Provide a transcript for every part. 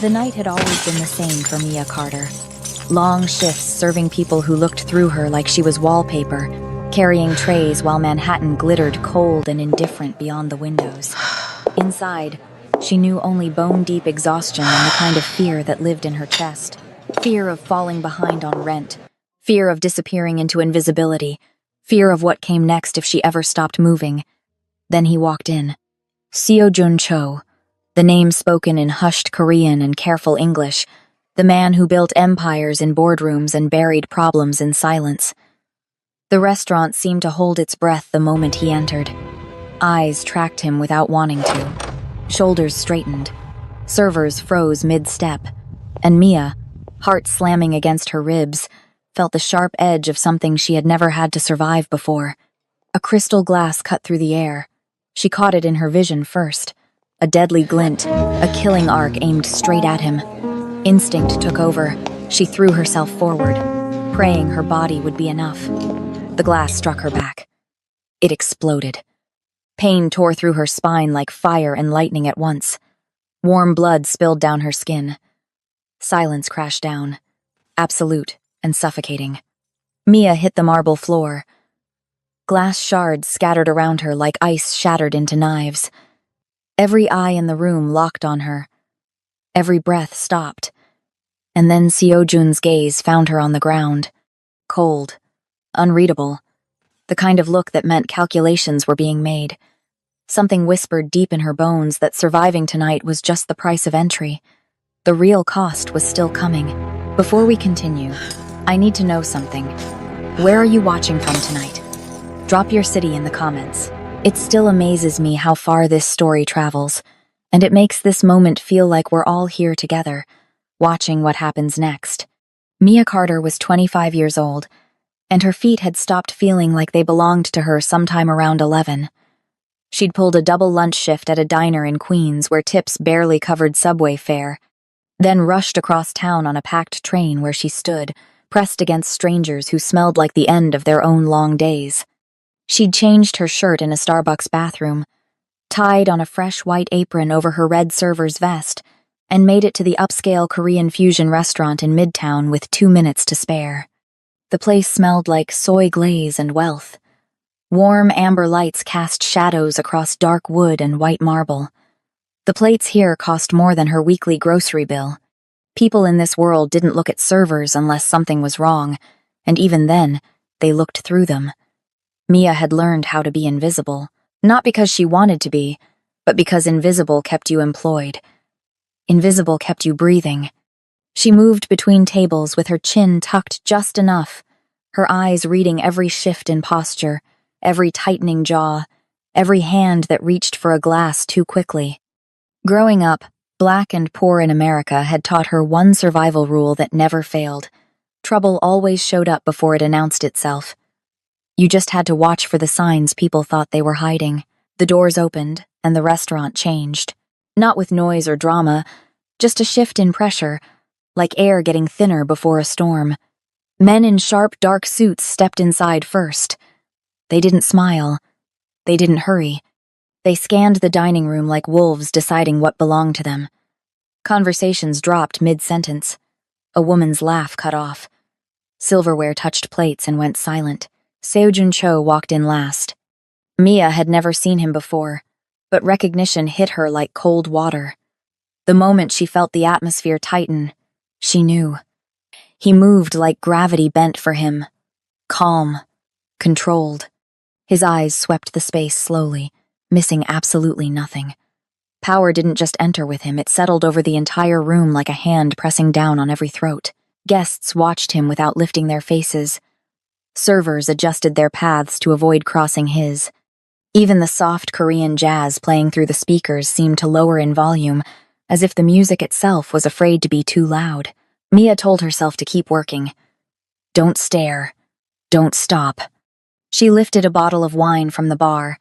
The night had always been the same for Mia Carter. Long shifts serving people who looked through her like she was wallpaper, carrying trays while Manhattan glittered cold and indifferent beyond the windows. Inside, she knew only bone-deep exhaustion and the kind of fear that lived in her chest. Fear of falling behind on rent, fear of disappearing into invisibility, fear of what came next if she ever stopped moving. Then he walked in. Seo-jun Cho, the name spoken in hushed Korean and careful English, the man who built empires in boardrooms and buried problems in silence. The restaurant seemed to hold its breath the moment he entered. Eyes tracked him without wanting to. Shoulders straightened. Servers froze mid-step. And Mia, heart slamming against her ribs, felt the sharp edge of something she had never had to survive before. A crystal glass cut through the air. She caught it in her vision first. A deadly glint, a killing arc aimed straight at him. Instinct took over. She threw herself forward, praying her body would be enough. The glass struck her back. It exploded. Pain tore through her spine like fire and lightning at once. Warm blood spilled down her skin. Silence crashed down, absolute and suffocating. Mia hit the marble floor. Glass shards scattered around her like ice shattered into knives. Every eye in the room locked on her. Every breath stopped. And then Seo-jun's gaze found her on the ground. Cold. Unreadable. The kind of look that meant calculations were being made. Something whispered deep in her bones that surviving tonight was just the price of entry. The real cost was still coming. Before we continue, I need to know something. Where are you watching from tonight? Drop your city in the comments. It still amazes me how far this story travels, and it makes this moment feel like we're all here together, watching what happens next. Mia Carter was 25 years old, and her feet had stopped feeling like they belonged to her sometime around 11. She'd pulled a double lunch shift at a diner in Queens where tips barely covered subway fare, then rushed across town on a packed train where she stood, pressed against strangers who smelled like the end of their own long days. She'd changed her shirt in a Starbucks bathroom, tied on a fresh white apron over her red server's vest, and made it to the upscale Korean fusion restaurant in Midtown with 2 minutes to spare. The place smelled like soy glaze and wealth. Warm amber lights cast shadows across dark wood and white marble. The plates here cost more than her weekly grocery bill. People in this world didn't look at servers unless something was wrong, and even then, they looked through them. Mia had learned how to be invisible, not because she wanted to be, but because invisible kept you employed. Invisible kept you breathing. She moved between tables with her chin tucked just enough, her eyes reading every shift in posture, every tightening jaw, every hand that reached for a glass too quickly. Growing up, Black and poor in America had taught her one survival rule that never failed. Trouble always showed up before it announced itself. You just had to watch for the signs people thought they were hiding. The doors opened, and the restaurant changed. Not with noise or drama, just a shift in pressure, like air getting thinner before a storm. Men in sharp, dark suits stepped inside first. They didn't smile. They didn't hurry. They scanned the dining room like wolves deciding what belonged to them. Conversations dropped mid-sentence. A woman's laugh cut off. Silverware touched plates and went silent. Seo-jun Cho walked in last. Mia had never seen him before, but recognition hit her like cold water. The moment she felt the atmosphere tighten, she knew. He moved like gravity bent for him. Calm. Controlled. His eyes swept the space slowly, missing absolutely nothing. Power didn't just enter with him, it settled over the entire room like a hand pressing down on every throat. Guests watched him without lifting their faces. Servers adjusted their paths to avoid crossing his. Even the soft Korean jazz playing through the speakers seemed to lower in volume, as if the music itself was afraid to be too loud. Mia told herself to keep working. Don't stare. Don't stop. She lifted a bottle of wine from the bar,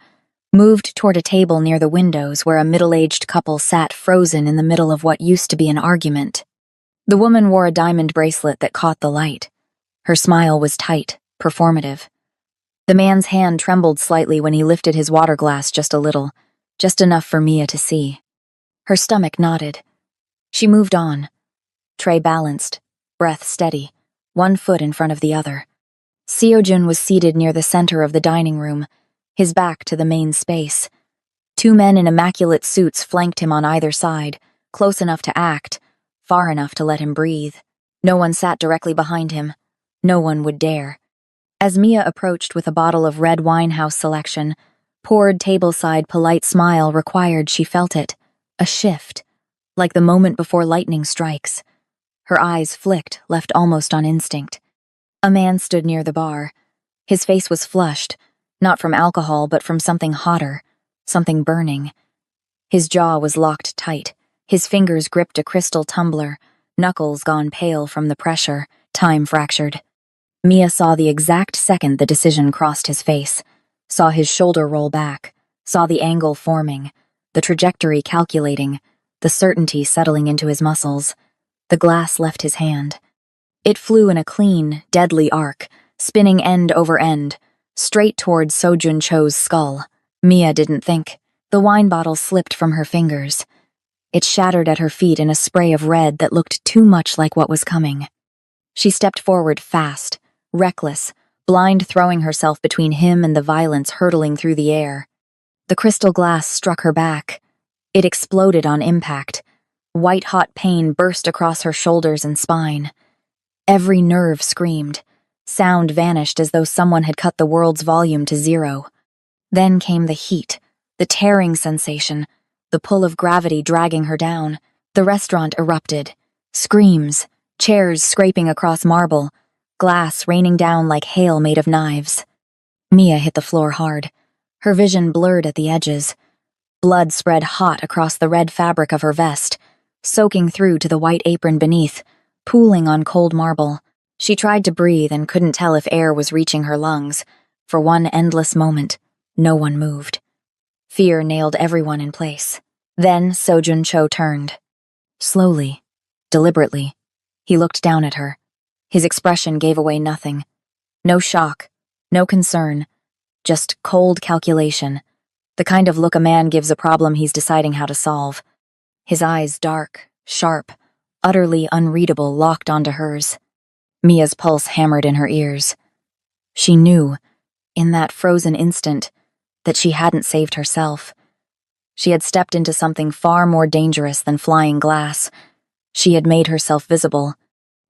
moved toward a table near the windows where a middle-aged couple sat frozen in the middle of what used to be an argument. The woman wore a diamond bracelet that caught the light. Her smile was tight, performative. The man's hand trembled slightly when he lifted his water glass just a little, just enough for Mia to see. Her stomach knotted. She moved on, tray balanced, breath steady, one foot in front of the other. Seojun was seated near the center of the dining room, his back to the main space. Two men in immaculate suits flanked him on either side, close enough to act, far enough to let him breathe. No one sat directly behind him. No one would dare. As Mia approached with a bottle of red Winehouse selection, poured tableside polite smile required she felt it. A shift, like the moment before lightning strikes. Her eyes flicked, left almost on instinct. A man stood near the bar. His face was flushed, not from alcohol but from something hotter, something burning. His jaw was locked tight. His fingers gripped a crystal tumbler, knuckles gone pale from the pressure, time fractured. Mia saw the exact second the decision crossed his face, saw his shoulder roll back, saw the angle forming, the trajectory calculating, the certainty settling into his muscles. The glass left his hand. It flew in a clean, deadly arc, spinning end over end, straight toward Sojun Cho's skull. Mia didn't think. The wine bottle slipped from her fingers. It shattered at her feet in a spray of red that looked too much like what was coming. She stepped forward fast, reckless, blind, throwing herself between him and the violence hurtling through the air. The crystal glass struck her back. It exploded on impact. White-hot pain burst across her shoulders and spine. Every nerve screamed. Sound vanished as though someone had cut the world's volume to zero. Then came the heat, the tearing sensation, the pull of gravity dragging her down. The restaurant erupted. Screams, chairs scraping across marble, glass raining down like hail made of knives. Mia hit the floor hard. Her vision blurred at the edges. Blood spread hot across the red fabric of her vest, soaking through to the white apron beneath, pooling on cold marble. She tried to breathe and couldn't tell if air was reaching her lungs. For one endless moment, no one moved. Fear nailed everyone in place. Then Sojun Cho turned. Slowly, deliberately, he looked down at her. His expression gave away nothing. No shock, no concern, just cold calculation, the kind of look a man gives a problem he's deciding how to solve. His eyes dark, sharp, utterly unreadable, locked onto hers. Mia's pulse hammered in her ears. She knew, in that frozen instant, that she hadn't saved herself. She had stepped into something far more dangerous than flying glass. She had made herself visible.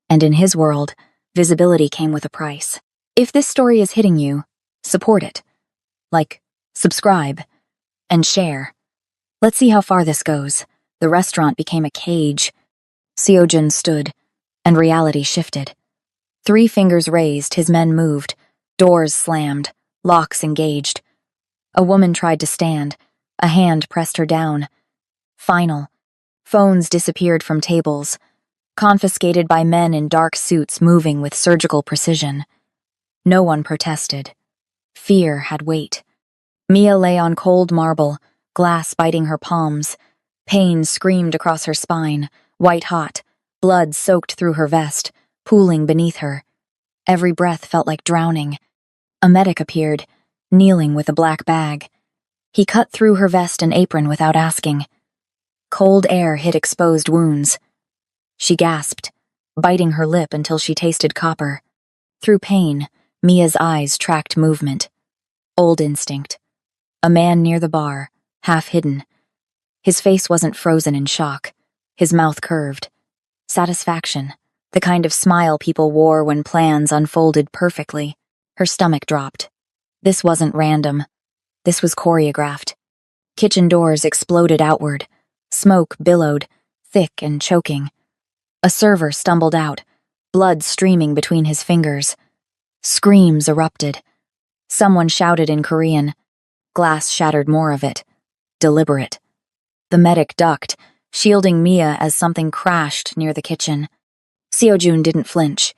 And in his world, visibility came with a price. If this story is hitting you, support it. Like, subscribe, and share. Let's see how far this goes. The restaurant became a cage. Seojun stood, and reality shifted. 3 fingers raised, his men moved. Doors slammed, locks engaged. A woman tried to stand. A hand pressed her down. Final. Phones disappeared from tables, confiscated by men in dark suits moving with surgical precision. No one protested. Fear had weight. Mia lay on cold marble, glass biting her palms. Pain screamed across her spine, white-hot, blood soaked through her vest, pooling beneath her. Every breath felt like drowning. A medic appeared, kneeling with a black bag. He cut through her vest and apron without asking. Cold air hit exposed wounds. She gasped, biting her lip until she tasted copper. Through pain, Mia's eyes tracked movement. Old instinct. A man near the bar, half hidden. His face wasn't frozen in shock. His mouth curved. Satisfaction, the kind of smile people wore when plans unfolded perfectly. Her stomach dropped. This wasn't random. This was choreographed. Kitchen doors exploded outward. Smoke billowed, thick and choking. A server stumbled out, blood streaming between his fingers. Screams erupted. Someone shouted in Korean. Glass shattered more of it. Deliberate. The medic ducked, shielding Mia as something crashed near the kitchen. Seojun didn't flinch.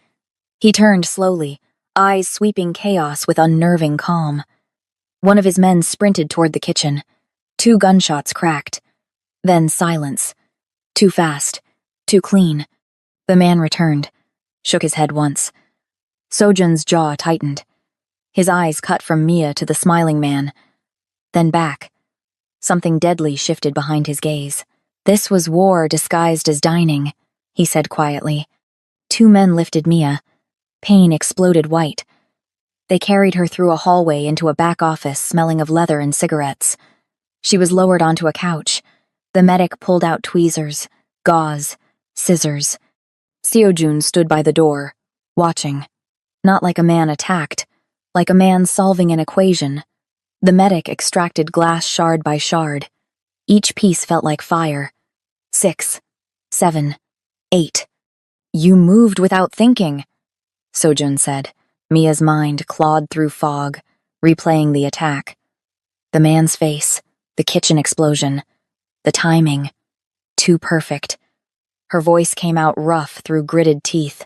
He turned slowly, eyes sweeping chaos with unnerving calm. One of his men sprinted toward the kitchen. 2 gunshots cracked. Then silence. Too fast. Too clean. The man returned, shook his head once. Sojun's jaw tightened. His eyes cut from Mia to the smiling man, then back. Something deadly shifted behind his gaze. This was war disguised as dining, he said quietly. Two men lifted Mia. Pain exploded white. They carried her through a hallway into a back office smelling of leather and cigarettes. She was lowered onto a couch. The medic pulled out tweezers, gauze, scissors. Seojun stood by the door, watching. Not like a man attacked, like a man solving an equation. The medic extracted glass shard by shard. Each piece felt like fire. 6, 7, 8. You moved without thinking, Sojun said. Mia's mind clawed through fog, replaying the attack. The man's face, the kitchen explosion, the timing. Too perfect. Her voice came out rough through gritted teeth.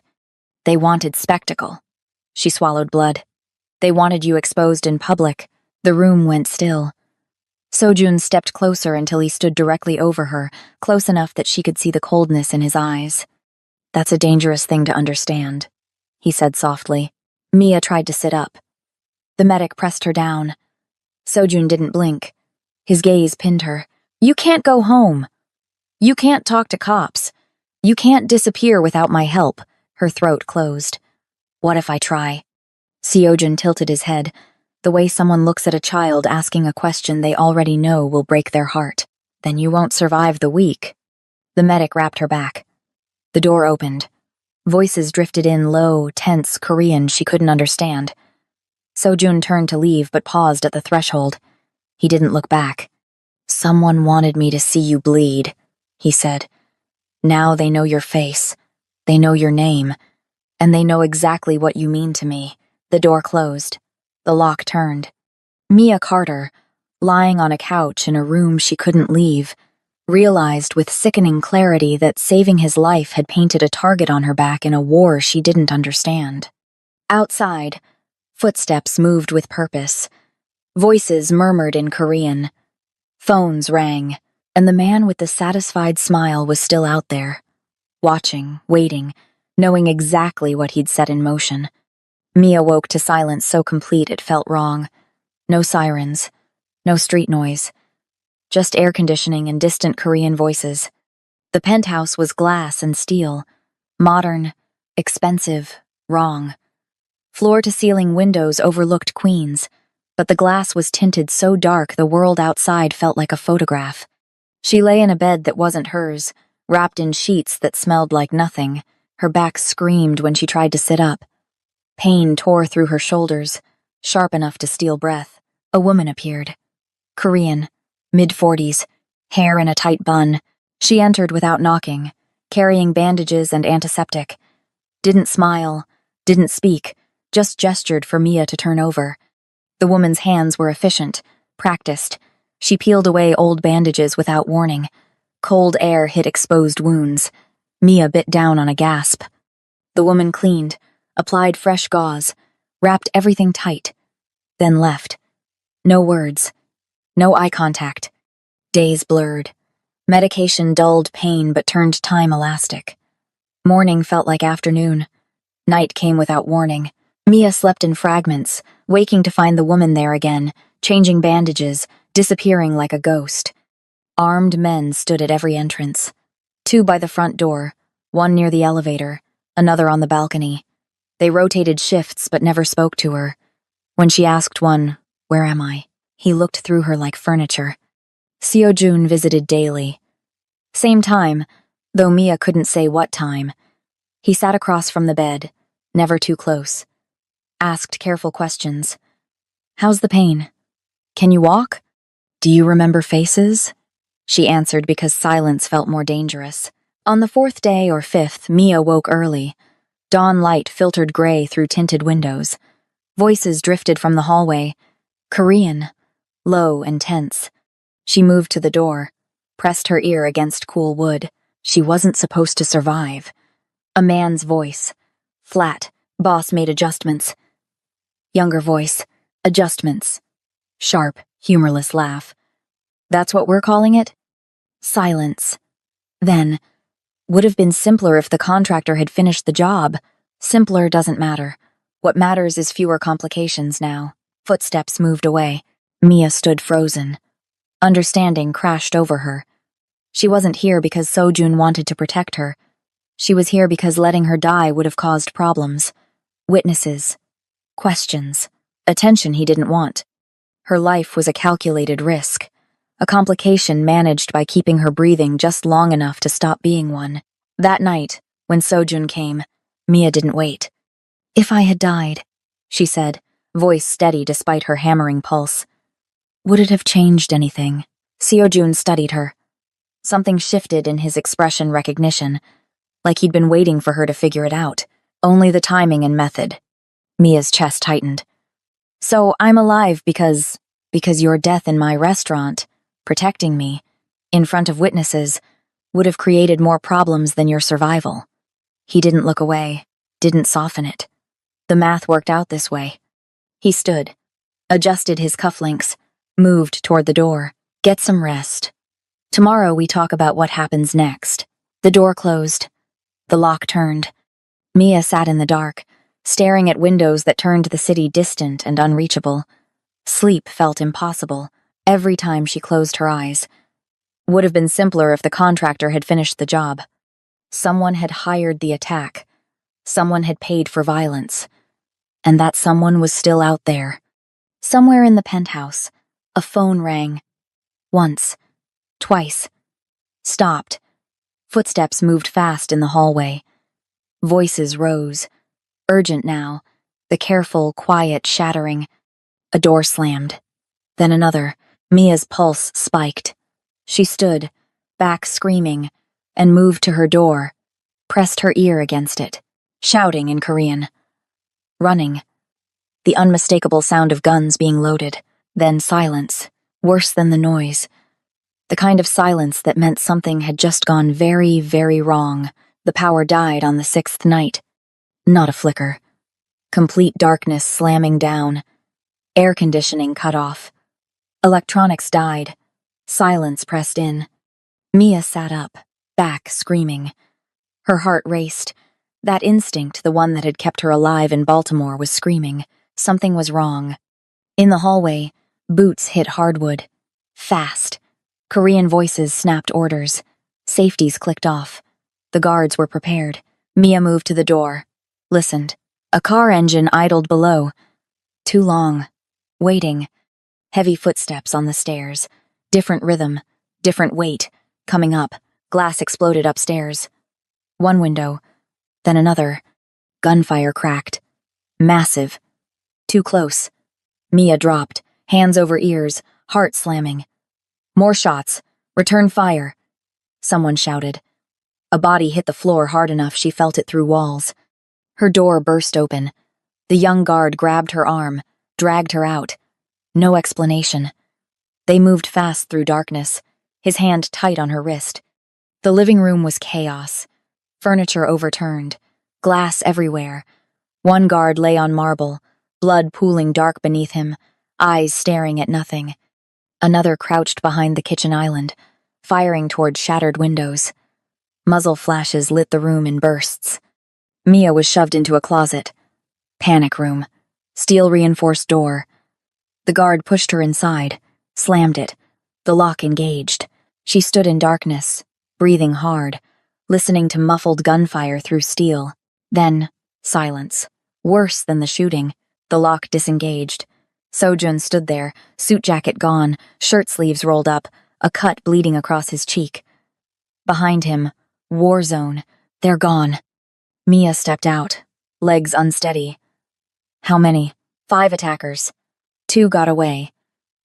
They wanted spectacle. She swallowed blood. They wanted you exposed in public. The room went still. Sojun stepped closer until he stood directly over her, close enough that she could see the coldness in his eyes. That's a dangerous thing to understand, he said softly. Mia tried to sit up. The medic pressed her down. Sojun didn't blink. His gaze pinned her. You can't go home. You can't talk to cops. You can't disappear without my help. Her throat closed. What if I try? Seojun tilted his head. The way someone looks at a child asking a question they already know will break their heart. Then you won't survive the week. The medic wrapped her back. The door opened. Voices drifted in low, tense Korean she couldn't understand. Sojun turned to leave but paused at the threshold. He didn't look back. Someone wanted me to see you bleed, he said. Now they know your face. They know your name. And they know exactly what you mean to me. The door closed. The lock turned. Mia Carter, lying on a couch in a room she couldn't leave, realized with sickening clarity that saving his life had painted a target on her back in a war she didn't understand. Outside, footsteps moved with purpose. Voices murmured in Korean. Phones rang, and the man with the satisfied smile was still out there, watching, waiting, knowing exactly what he'd set in motion. Mia woke to silence so complete it felt wrong. No sirens, no street noise. Just air conditioning and distant Korean voices. The penthouse was glass and steel. Modern, expensive, wrong. Floor-to-ceiling windows overlooked Queens, but the glass was tinted so dark the world outside felt like a photograph. She lay in a bed that wasn't hers, wrapped in sheets that smelled like nothing. Her back screamed when she tried to sit up. Pain tore through her shoulders, sharp enough to steal breath. A woman appeared. Korean. Mid-40s, hair in a tight bun. She entered without knocking, carrying bandages and antiseptic. Didn't smile, didn't speak, just gestured for Mia to turn over. The woman's hands were efficient, practiced. She peeled away old bandages without warning. Cold air hit exposed wounds. Mia bit down on a gasp. The woman cleaned, applied fresh gauze, wrapped everything tight, then left. No words. No eye contact. Days blurred. Medication dulled pain but turned time elastic. Morning felt like afternoon. Night came without warning. Mia slept in fragments, waking to find the woman there again, changing bandages, disappearing like a ghost. Armed men stood at every entrance. 2 by the front door, 1 near the elevator, another on the balcony. They rotated shifts but never spoke to her. When she asked one, "Where am I?" he looked through her like furniture. Seojun visited daily. Same time, though Mia couldn't say what time. He sat across from the bed, never too close. Asked careful questions. How's the pain? Can you walk? Do you remember faces? She answered because silence felt more dangerous. On the 4th day or 5th, Mia woke early. Dawn light filtered gray through tinted windows. Voices drifted from the hallway. Korean. Low and tense. She moved to the door, pressed her ear against cool wood. She wasn't supposed to survive. A man's voice. Flat. Boss made adjustments. Younger voice. Adjustments. Sharp, humorless laugh. That's what we're calling it? Silence. Then, would have been simpler if the contractor had finished the job. Simpler doesn't matter. What matters is fewer complications now. Footsteps moved away. Mia stood frozen. Understanding crashed over her. She wasn't here because Sojun wanted to protect her. She was here because letting her die would have caused problems. Witnesses. Questions. Attention he didn't want. Her life was a calculated risk. A complication managed by keeping her breathing just long enough to stop being one. That night, when Sojun came, Mia didn't wait. "If I had died," she said, voice steady despite her hammering pulse. "Would it have changed anything?" Seojun studied her. Something shifted in his expression recognition, like he'd been waiting for her to figure it out. Only the timing and method. Mia's chest tightened. "So I'm alive because your death in my restaurant, protecting me, in front of witnesses, would have created more problems than your survival." He didn't look away, didn't soften it. The math worked out this way. He stood, adjusted his cufflinks, moved toward the door. "Get some rest. Tomorrow we talk about what happens next." The door closed. The lock turned. Mia sat in the dark, staring at windows that turned the city distant and unreachable. Sleep felt impossible every time she closed her eyes. Would have been simpler if the contractor had finished the job. Someone had hired the attack. Someone had paid for violence. And that someone was still out there. Somewhere in the penthouse, a phone rang. Once. Twice. Stopped. Footsteps moved fast in the hallway. Voices rose. Urgent now. The careful, quiet shattering. A door slammed. Then another. Mia's pulse spiked. She stood, back screaming, and moved to her door, pressed her ear against it, shouting in Korean. Running. The unmistakable sound of guns being loaded. Then silence, worse than the noise. The kind of silence that meant something had just gone very, very wrong. The power died on the 6th night. Not a flicker. Complete darkness slamming down. Air conditioning cut off. Electronics died. Silence pressed in. Mia sat up, back screaming. Her heart raced. That instinct, the one that had kept her alive in Baltimore, was screaming. Something was wrong. In the hallway, boots hit hardwood. Fast. Korean voices snapped orders. Safeties clicked off. The guards were prepared. Mia moved to the door. Listened. A car engine idled below. Too long. Waiting. Heavy footsteps on the stairs. Different rhythm. Different weight. Coming up. Glass exploded upstairs. One window. Then another. Gunfire cracked. Massive. Too close. Mia dropped. Hands over ears. Heart slamming. More shots. Return fire. Someone shouted. A body hit the floor hard enough she felt it through walls. Her door burst open. The young guard grabbed her arm, dragged her out. No explanation. They moved fast through darkness, his hand tight on her wrist. The living room was chaos. Furniture overturned. Glass everywhere. One guard lay on marble, blood pooling dark beneath him, eyes staring at nothing. Another crouched behind the kitchen island, firing toward shattered windows. Muzzle flashes lit the room in bursts. Mia was shoved into a closet. Panic room. Steel-reinforced door. The guard pushed her inside, slammed it. The lock engaged. She stood in darkness, breathing hard, listening to muffled gunfire through steel. Then, silence. Worse than the shooting. The lock disengaged. Sojun stood there, suit jacket gone, shirt sleeves rolled up, a cut bleeding across his cheek. Behind him, war zone. They're gone. Mia stepped out, legs unsteady. How many? 5 attackers. 2 got away.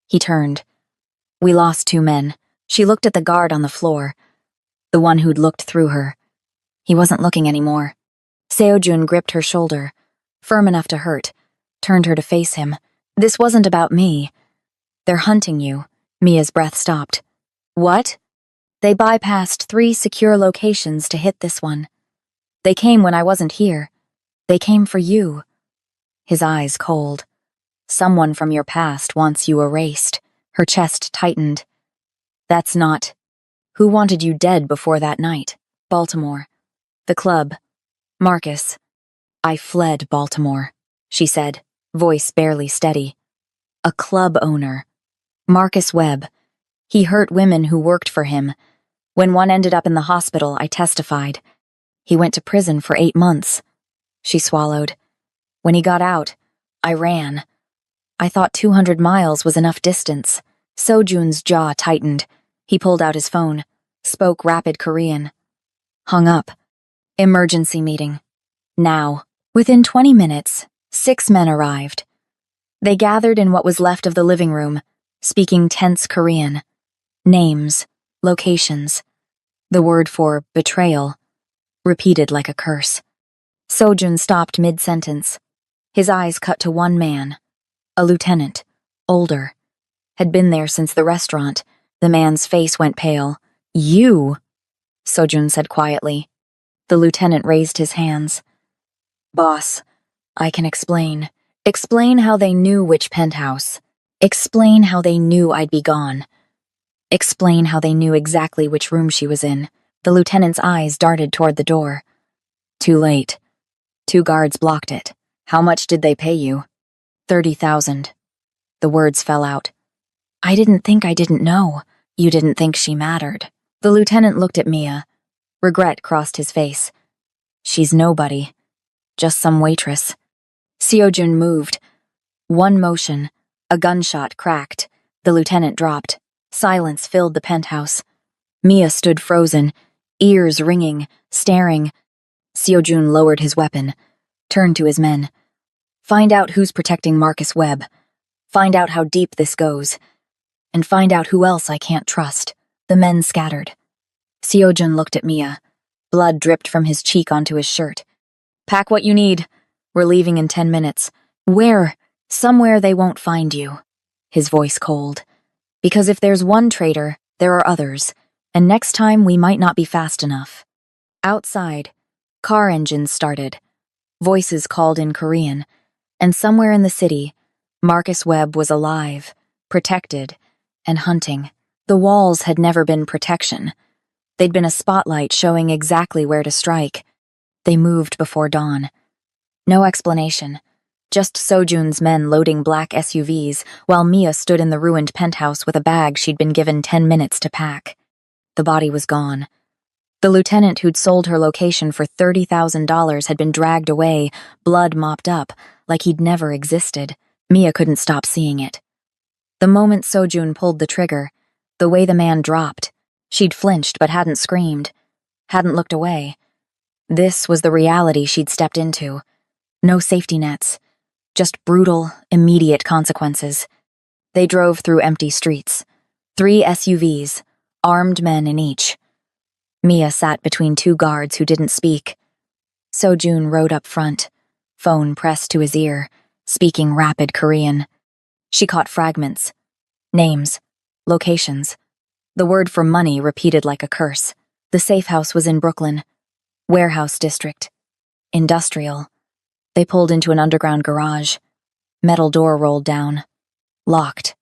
He turned. We lost 2 men. She looked at the guard on the floor, the one who'd looked through her. He wasn't looking anymore. Seojun gripped her shoulder, firm enough to hurt, turned her to face him. This wasn't about me. They're hunting you. Mia's breath stopped. What? They bypassed 3 secure locations to hit this one. They came when I wasn't here. They came for you. His eyes cold. Someone from your past wants you erased. Her chest tightened. That's not. Who wanted you dead before that night? Baltimore. The club. Marcus. I fled Baltimore, she said, voice barely steady. A club owner. Marcus Webb. He hurt women who worked for him. When one ended up in the hospital, I testified. He went to prison for 8 months. She swallowed. When he got out, I ran. I thought 200 miles was enough distance. Sojun's jaw tightened. He pulled out his phone, spoke rapid Korean. Hung up. Emergency meeting. Now. Within 20 minutes, 6 men arrived. They gathered in what was left of the living room, speaking tense Korean. Names, locations. The word for betrayal, repeated like a curse. Sojun stopped mid-sentence. His eyes cut to one man. A lieutenant, older. Had been there since the restaurant. The man's face went pale. You, Sojun said quietly. The lieutenant raised his hands. Boss, I can explain. Explain how they knew which penthouse. Explain how they knew I'd be gone. Explain how they knew exactly which room she was in. The lieutenant's eyes darted toward the door. Too late. 2 guards blocked it. How much did they pay you? 30,000. The words fell out. I didn't think I didn't know. You didn't think she mattered. The lieutenant looked at Mia. Regret crossed his face. She's nobody. Just some waitress. Seojun moved. One motion. A gunshot cracked. The lieutenant dropped. Silence filled the penthouse. Mia stood frozen, ears ringing, staring. Seojun lowered his weapon, turned to his men. Find out who's protecting Marcus Webb. Find out how deep this goes. And find out who else I can't trust. The men scattered. Seojun looked at Mia. Blood dripped from his cheek onto his shirt. Pack what you need. We're leaving in 10 minutes. Where? Somewhere they won't find you. His voice cold. Because if there's one traitor, there are others, and next time we might not be fast enough. Outside, car engines started. Voices called in Korean, and somewhere in the city, Marcus Webb was alive, protected, and hunting. The walls had never been protection. They'd been a spotlight showing exactly where to strike. They moved before dawn. No explanation. Just Sojun's men loading black SUVs, while Mia stood in the ruined penthouse with a bag she'd been given 10 minutes to pack. The body was gone. The lieutenant who'd sold her location for $30,000 had been dragged away, blood mopped up, like he'd never existed. Mia couldn't stop seeing it. The moment Sojun pulled the trigger, the way the man dropped, she'd flinched but hadn't screamed, hadn't looked away. This was the reality she'd stepped into. No safety nets. Just brutal, immediate consequences. They drove through empty streets. 3 SUVs, armed men in each. Mia sat between 2 guards who didn't speak. Sojun rode up front, phone pressed to his ear, speaking rapid Korean. She caught fragments. Names. Locations. The word for money repeated like a curse. The safe house was in Brooklyn. Warehouse district. Industrial. They pulled into an underground garage. Metal door rolled down. Locked.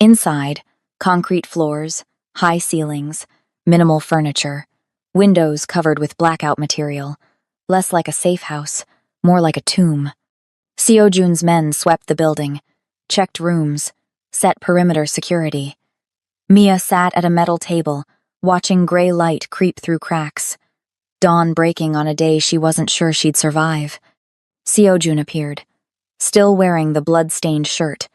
Inside, concrete floors, high ceilings, minimal furniture, windows covered with blackout material, less like a safe house, more like a tomb. Seojun's men swept the building, checked rooms, set perimeter security. Mia sat at a metal table, watching gray light creep through cracks. Dawn breaking on a day she wasn't sure she'd survive. Seojun appeared, still wearing the blood-stained shirt.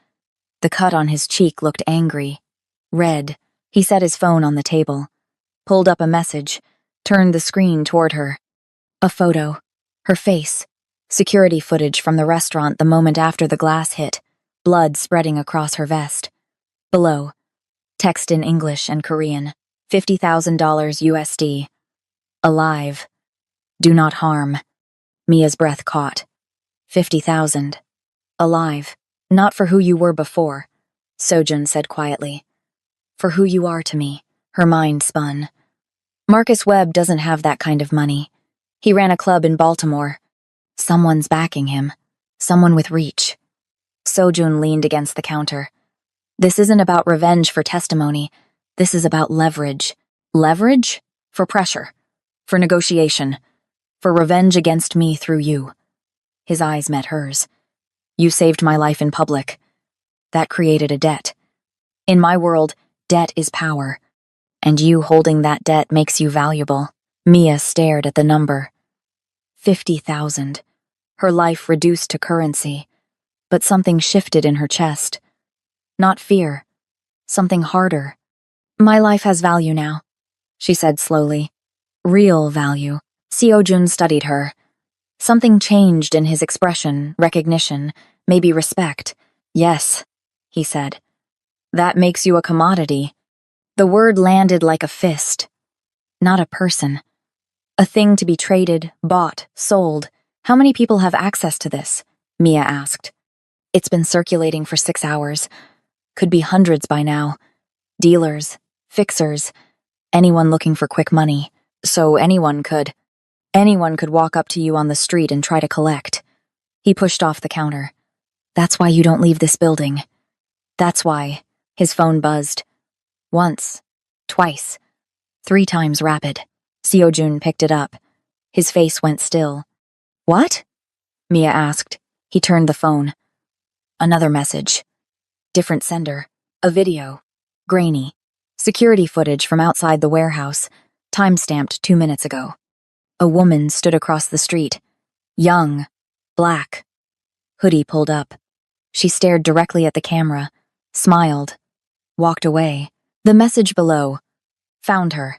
The cut on his cheek looked angry. Red. He set his phone on the table, pulled up a message, turned the screen toward her. A photo. Her face. Security footage from the restaurant the moment after the glass hit, blood spreading across her vest. Below, text in English and Korean, $50,000 USD. Alive. Do not harm. Mia's breath caught. 50,000. Alive. Not for who you were before, Sojun said quietly. For who you are to me. Her mind spun. Marcus Webb doesn't have that kind of money. He ran a club in Baltimore. Someone's backing him. Someone with reach. Sojun leaned against the counter. This isn't about revenge for testimony. This is about leverage. Leverage? For pressure. For negotiation. For revenge against me through you. His eyes met hers. You saved my life in public. That created a debt. In my world, debt is power. And you holding that debt makes you valuable. Mia stared at the number. 50,000. Her life reduced to currency. But something shifted in her chest. Not fear. Something harder. My life has value now, she said slowly. Real value. Seojun studied her. Something changed in his expression, recognition, maybe respect. Yes, he said. That makes you a commodity. The word landed like a fist. Not a person. A thing to be traded, bought, sold. How many people have access to this? Mia asked. It's been circulating for 6 hours. Could be hundreds by now. Dealers, fixers, anyone looking for quick money. So anyone could walk up to you on the street and try to collect. He pushed off the counter. That's why you don't leave this building. That's why. His phone buzzed. Once. Twice. 3 times rapid. Seojun picked it up. His face went still. What? Mia asked. He turned the phone. Another message. Different sender. A video. Grainy. Security footage from outside the warehouse. Time-stamped 2 minutes ago. A woman stood across the street. Young. Black. Hoodie pulled up. She stared directly at the camera. Smiled. Walked away. The message below. Found her.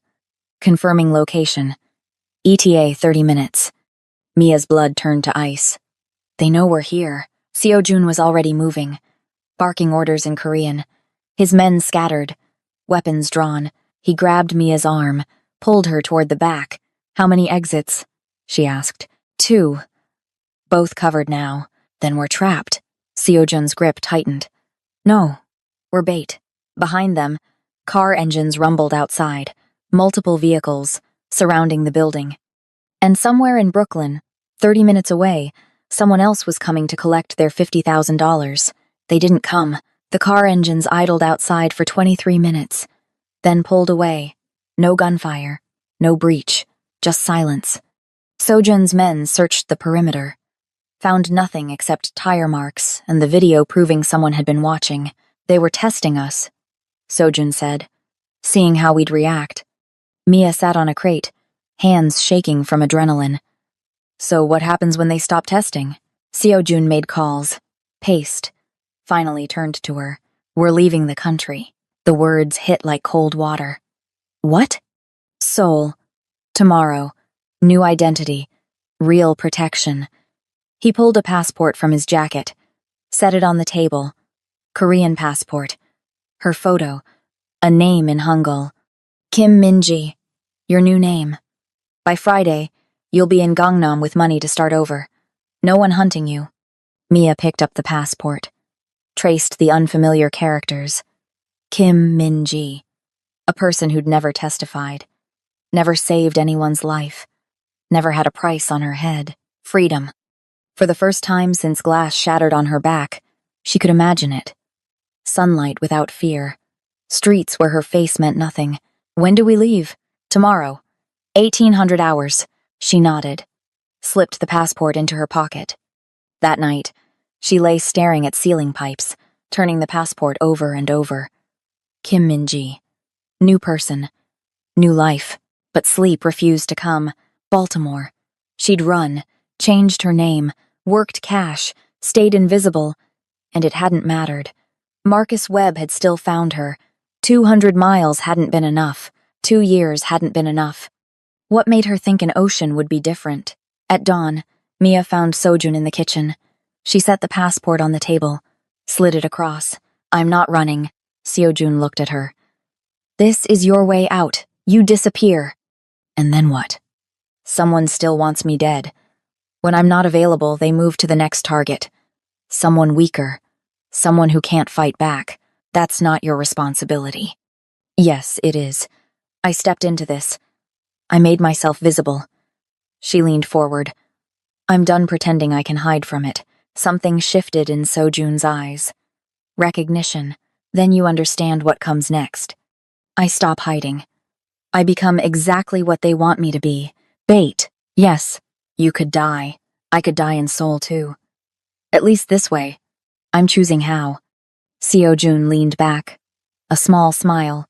Confirming location. ETA 30 minutes. Mia's blood turned to ice. They know we're here. Seojun was already moving. Barking orders in Korean. His men scattered. Weapons drawn. He grabbed Mia's arm. Pulled her toward the back. How many exits? She asked. 2. Both covered now. Then we're trapped. Seojun's grip tightened. No. We're bait. Behind them, car engines rumbled outside. Multiple vehicles, surrounding the building. And somewhere in Brooklyn, 30 minutes away, someone else was coming to collect their $50,000. They didn't come. The car engines idled outside for 23 minutes. Then pulled away. No gunfire. No breach. Just silence. Sojun's men searched the perimeter. Found nothing except tire marks and the video proving someone had been watching. They were testing us, Sojun said, seeing how we'd react. Mia sat on a crate, hands shaking from adrenaline. So what happens when they stop testing? Seojun made calls, paced, finally turned to her. We're leaving the country. The words hit like cold water. What? Seoul. Tomorrow. New identity. Real protection. He pulled a passport from his jacket, set it on the table. Korean passport. Her photo. A name in Hangul. Kim Minji. Your new name. By Friday, you'll be in Gangnam with money to start over. No one hunting you. Mia picked up the passport. Traced the unfamiliar characters. Kim Minji. A person who'd never testified. Never saved anyone's life. Never had a price on her head. Freedom. For the first time since glass shattered on her back, she could imagine it. Sunlight without fear. Streets where her face meant nothing. When do we leave? Tomorrow. 1800 hours. She nodded. Slipped the passport into her pocket. That night, she lay staring at ceiling pipes, turning the passport over and over. Kim Minji. New person. New life. But sleep refused to come. Baltimore. She'd run, changed her name, worked cash, stayed invisible, and it hadn't mattered. Marcus Webb had still found her. 200 miles hadn't been enough. 2 years hadn't been enough. What made her think an ocean would be different? At dawn, Mia found Sojun in the kitchen. She set the passport on the table, slid it across. I'm not running. Seojun looked at her. This is your way out. You disappear. And then what? Someone still wants me dead. When I'm not available, they move to the next target. Someone weaker. Someone who can't fight back. That's not your responsibility. Yes, it is. I stepped into this. I made myself visible. She leaned forward. I'm done pretending I can hide from it. Something shifted in Sojun's eyes. Recognition. Then you understand what comes next. I stop hiding. I become exactly what they want me to be. Bait. Yes, you could die. I could die in Seoul too. At least this way. I'm choosing how. Seojun leaned back. A small smile.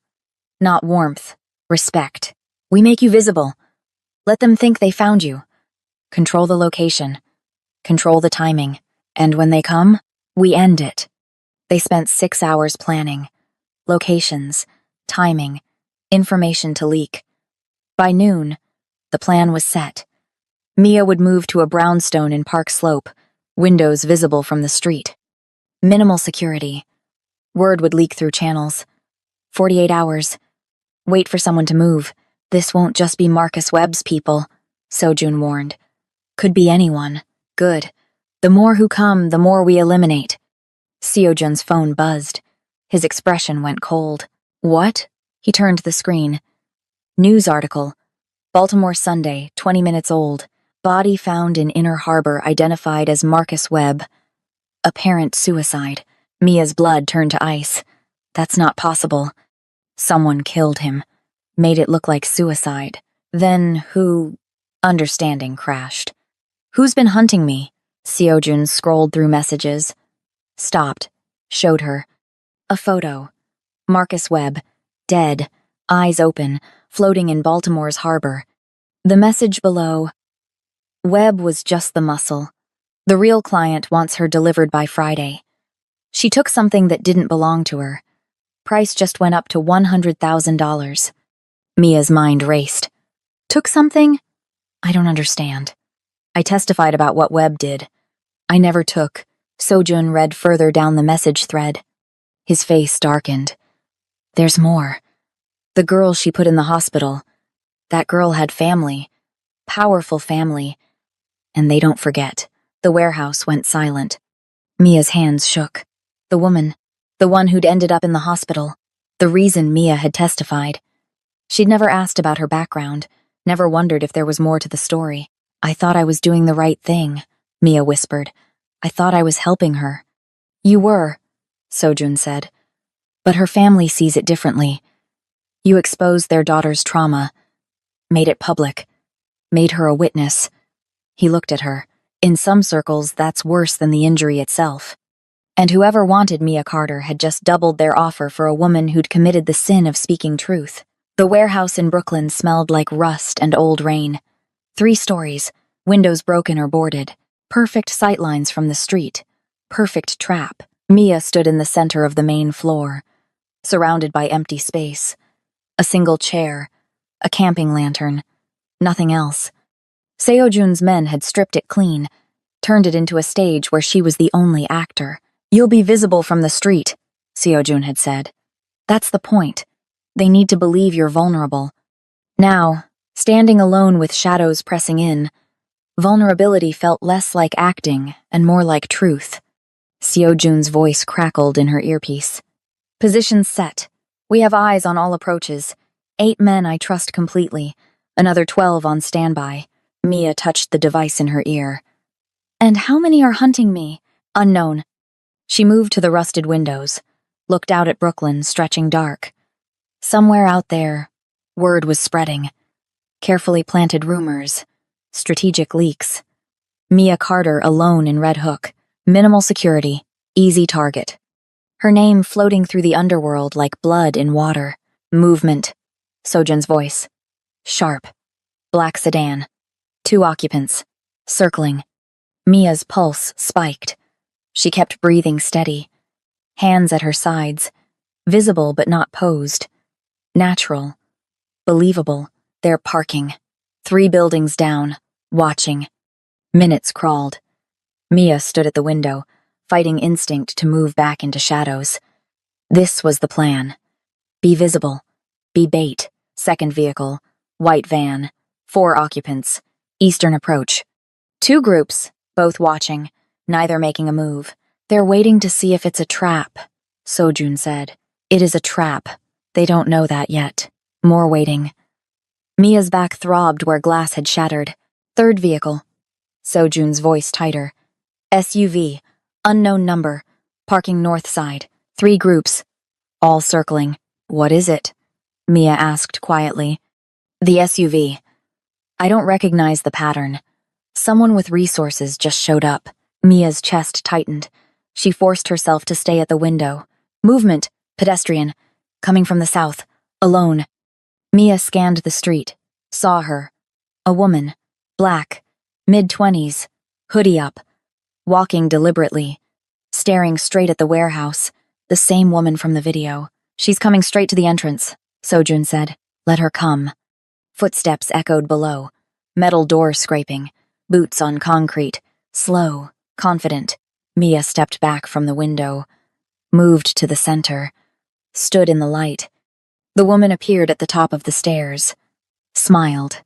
Not warmth, Respect. We make you visible. Let them think they found you. Control the location. Control the timing. And when they come, we end it. They spent 6 hours planning. Locations, timing, information to leak. By noon, the plan was set. Mia would move to a brownstone in Park Slope, windows visible from the street. Minimal security. Word would leak through channels. 48 hours. Wait for someone to move. This won't just be Marcus Webb's people, Sojun warned. Could be anyone. Good. The more who come, the more we eliminate. Seojun's phone buzzed. His expression went cold. What? He turned to the screen. News article. Baltimore Sunday, 20 minutes old. Body found in Inner Harbor identified as Marcus Webb. Apparent suicide. Mia's blood turned to ice. That's not possible. Someone killed him. Made it look like suicide. Then who... Understanding crashed. Who's been hunting me? Seojun scrolled through messages. Stopped. Showed her. A photo. Marcus Webb. Dead. Eyes open. Floating in Baltimore's harbor. The message below. Webb was just the muscle. The real client wants her delivered by Friday. She took something that didn't belong to her. Price just went up to $100,000. Mia's mind raced. Took something? I don't understand. I testified about what Webb did. I never took. Sojun read further down the message thread. His face darkened. There's more. The girl she put in the hospital. That girl had family. Powerful family. And they don't forget. The warehouse went silent. Mia's hands shook. The woman. The one who'd ended up in the hospital. The reason Mia had testified. She'd never asked about her background, never wondered if there was more to the story. I thought I was doing the right thing, Mia whispered. I thought I was helping her. You were, Sojun said. But her family sees it differently. You exposed their daughter's trauma, made it public, made her a witness. He looked at her. In some circles, that's worse than the injury itself. And whoever wanted Mia Carter had just doubled their offer for a woman who'd committed the sin of speaking truth. The warehouse in Brooklyn smelled like rust and old rain. 3 stories, windows broken or boarded, perfect sightlines from the street, perfect trap. Mia stood in the center of the main floor, surrounded by empty space. A single chair, a camping lantern, nothing else. Seojun's men had stripped it clean, turned it into a stage where she was the only actor. You'll be visible from the street, Seojun had said. That's the point. They need to believe you're vulnerable. Now, standing alone with shadows pressing in, vulnerability felt less like acting and more like truth. Seojun's voice crackled in her earpiece. Positions set. We have eyes on all approaches. 8 men I trust completely. Another 12 on standby. Mia touched the device in her ear. And how many are hunting me? Unknown. She moved to the rusted windows, looked out at Brooklyn, stretching dark. Somewhere out there, word was spreading. Carefully planted rumors, strategic leaks. Mia Carter alone in Red Hook, minimal security, easy target. Her name floating through the underworld like blood in water. Movement. Sojun's voice. Sharp. Black sedan. 2 occupants. Circling. Mia's pulse spiked. She kept breathing steady. Hands at her sides. Visible but not posed. Natural. Believable. They're parking. 3 buildings down. Watching. Minutes crawled. Mia stood at the window, fighting instinct to move back into shadows. This was the plan. Be visible. Be bait. Second vehicle. White van. 4 occupants. Eastern approach. 2 groups, both watching, neither making a move. They're waiting to see if it's a trap, Sojun said. It is a trap. They don't know that yet. More waiting. Mia's back throbbed where glass had shattered. 3rd vehicle. Sojun's voice tighter. SUV. Unknown number. Parking north side. 3 groups. All circling. What is it? Mia asked quietly. The SUV. I don't recognize the pattern. Someone with resources just showed up. Mia's chest tightened. She forced herself to stay at the window. Movement. Pedestrian. Coming from the south. Alone. Mia scanned the street, saw her. A woman, black, mid-20s, hoodie up, walking deliberately, staring straight at the warehouse, the same woman from the video. She's coming straight to the entrance, Sojun said. Let her come. Footsteps echoed below, metal doors scraping, boots on concrete, slow, confident. Mia stepped back from the window, moved to the center, stood in the light. The woman appeared at the top of the stairs, smiled.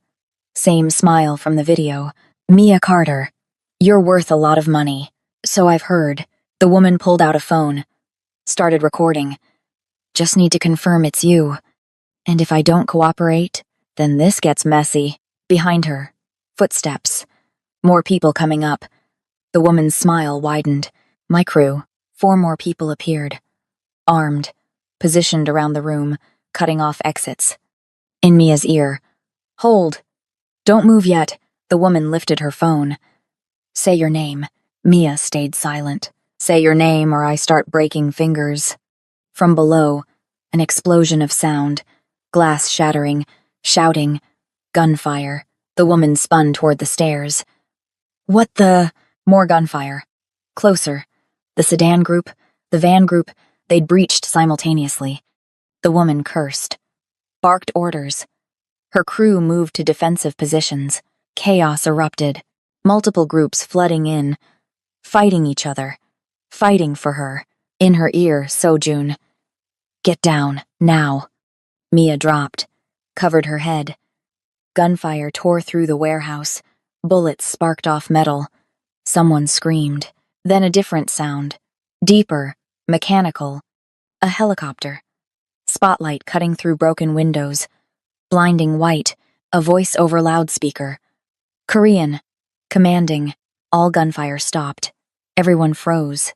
Same smile from the video. Mia Carter, you're worth a lot of money. So I've heard. The woman pulled out a phone, started recording. Just need to confirm it's you. And if I don't cooperate, then this gets messy. Behind her, footsteps. More people coming up. The woman's smile widened. My crew. 4 more people appeared. Armed, positioned around the room, cutting off exits. In Mia's ear. Hold. Don't move yet. The woman lifted her phone. Say your name. Mia stayed silent. Say your name or I start breaking fingers. From below, an explosion of sound. Glass shattering, shouting, gunfire. The woman spun toward the stairs. What the? More gunfire. Closer. The sedan group, the van group, they'd breached simultaneously. The woman cursed. Barked orders. Her crew moved to defensive positions. Chaos erupted. Multiple groups flooding in, fighting each other, fighting for her. In her ear, Sojun. Get down, now. Mia dropped, covered her head. Gunfire tore through the warehouse. Bullets sparked off metal. Someone screamed. Then a different sound. Deeper, mechanical. A helicopter. Spotlight cutting through broken windows. Blinding white, a voice over loudspeaker. Korean. Commanding. All gunfire stopped. Everyone froze.